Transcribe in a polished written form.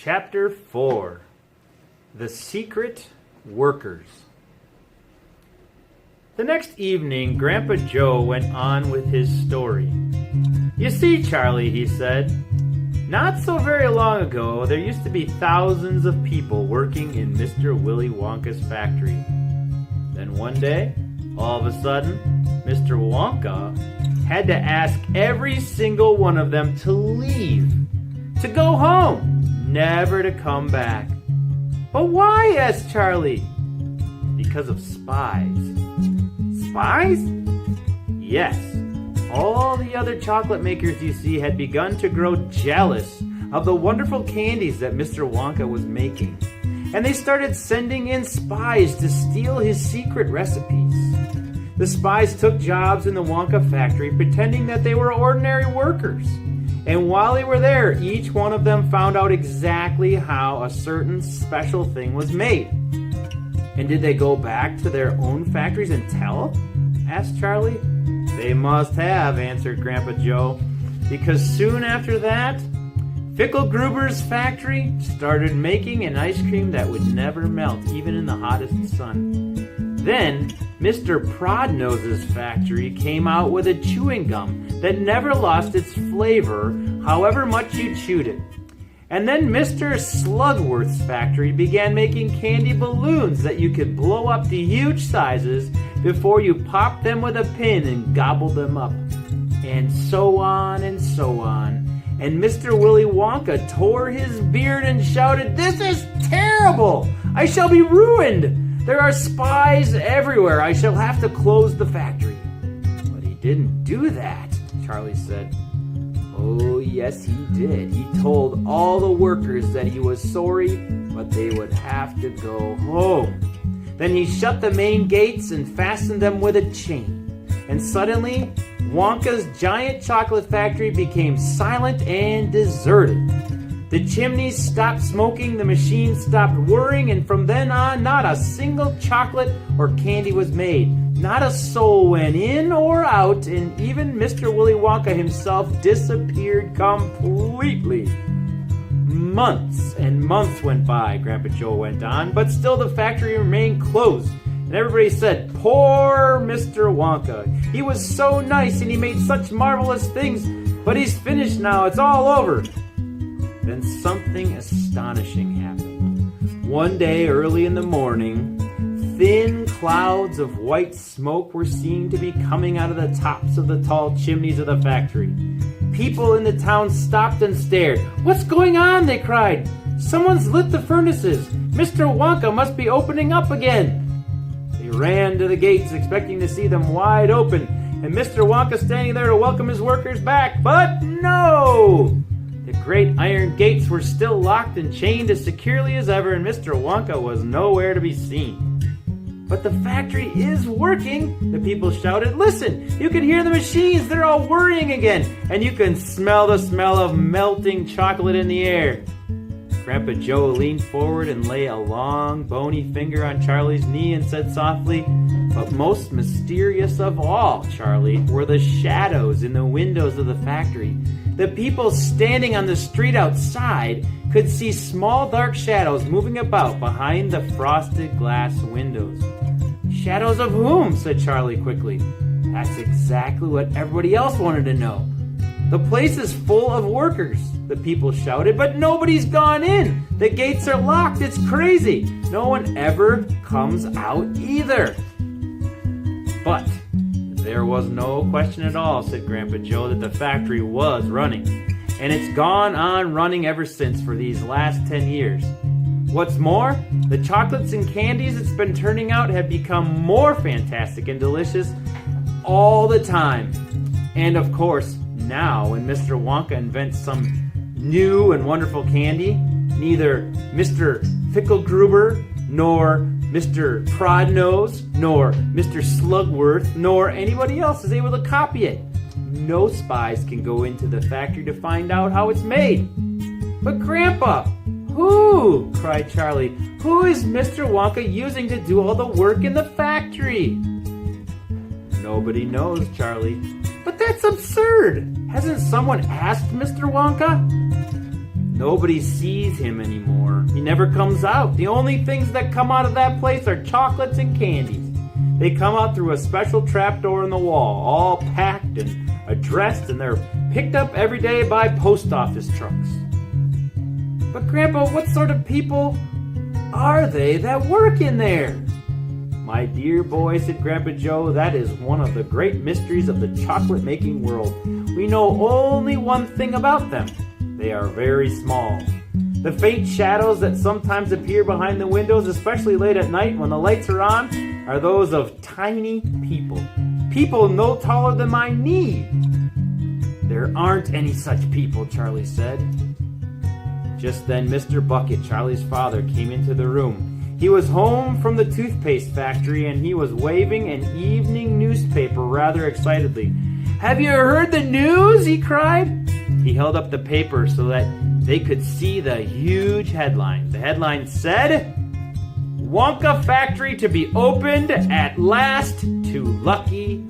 Chapter 4 The Secret Workers. The next evening, Grandpa Joe went on with his story. "You see, Charlie," he said, "not so very long ago, there used to be thousands of people working in Mr. Willy Wonka's factory. Then one day, all of a sudden, Mr. Wonka had to ask every single one of them to leave, to go home, never to come back." "But why?" asked Charlie. "Because of spies." "Spies?" "Yes. All the other chocolate makers you see had begun to grow jealous of the wonderful candies that Mr. Wonka was making, and they started sending in spies to steal his secret recipes. The spies took jobs in the Wonka factory pretending that they were ordinary workers. And while they were there, each one of them found out exactly how a certain special thing was made." "And did they go back to their own factories and tell?" asked Charlie. "They must have," answered Grandpa Joe, "because soon after that, Fickelgruber's factory started making an ice cream that would never melt, even in the hottest sun. Then, Mr. Prodnose's factory came out with a chewing gum that never lost its flavor, however much you chewed it. And then Mr. Slugworth's factory began making candy balloons that you could blow up to huge sizes before you popped them with a pin and gobbled them up. And so on and so on. And Mr. Willy Wonka tore his beard and shouted, 'This is terrible! I shall be ruined! There are spies everywhere. I shall have to close the factory.' But he didn't do that," Charlie said. "Oh, yes, he did. He told all the workers that he was sorry, but they would have to go home. Then he shut the main gates and fastened them with a chain. And suddenly, Wonka's giant chocolate factory became silent and deserted. The chimneys stopped smoking, the machines stopped whirring, and from then on, not a single chocolate or candy was made. Not a soul went in or out, and even Mr. Willy Wonka himself disappeared completely." "Months and months went by," Grandpa Joe went on, "but still the factory remained closed. And everybody said, 'Poor Mr. Wonka. He was so nice and he made such marvelous things, but he's finished now. It's all over.' Then something astonishing happened. One day early in the morning, thin clouds of white smoke were seen to be coming out of the tops of the tall chimneys of the factory. People in the town stopped and stared. "What's going on?" they cried. "Someone's lit the furnaces. Mr. Wonka must be opening up again." They ran to the gates expecting to see them wide open, and Mr. Wonka standing there to welcome his workers back. But no! The great iron gates were still locked and chained as securely as ever, and Mr. Wonka was nowhere to be seen. "But the factory is working," the people shouted. "Listen, you can hear the machines. They're all whirring again, and you can smell the smell of melting chocolate in the air." Grandpa Joe leaned forward and lay a long, bony finger on Charlie's knee and said softly, "But most mysterious of all, Charlie, were the shadows in the windows of the factory. The people standing on the street outside could see small dark shadows moving about behind the frosted glass windows." "Shadows of whom?" said Charlie quickly. That's exactly what everybody else wanted to know. "The place is full of workers," the people shouted, "but nobody's gone in. The gates are locked. It's crazy. No one ever comes out either." But there was no question at all, said Grandpa Joe, that the factory was running. And it's gone on running ever since for these last 10 years. What's more, the chocolates and candies it's been turning out have become more fantastic and delicious all the time. And of course, now when Mr. Wonka invents some new and wonderful candy, neither Mr. Fickelgruber nor Mr. Prodnose, nor Mr. Slugworth, nor anybody else is able to copy it. No spies can go into the factory to find out how it's made. "But Grandpa, who?" cried Charlie. "Who is Mr. Wonka using to do all the work in the factory?" "Nobody knows, Charlie." "But that's absurd. Hasn't someone asked Mr. Wonka?" Nobody sees him anymore. He never comes out. The only things that come out of that place are chocolates and candies. They come out through a special trapdoor in the wall, all packed and addressed, and they're picked up every day by post office trucks. But Grandpa, what sort of people are they that work in there? My dear boy, said Grandpa Joe, that is one of the great mysteries of the chocolate-making world. We know only one thing about them. They are very small. The faint shadows that sometimes appear behind the windows, especially late at night when the lights are on, are those of tiny people. People no taller than my knee. There aren't any such people, Charlie said. Just then Mr. Bucket, Charlie's father, came into the room. He was home from the toothpaste factory, and he was waving an evening newspaper rather excitedly. "Have you heard the news?" he cried. He held up the paper so that they could see the huge headline. The headline said, "Wonka Factory to be opened at last to lucky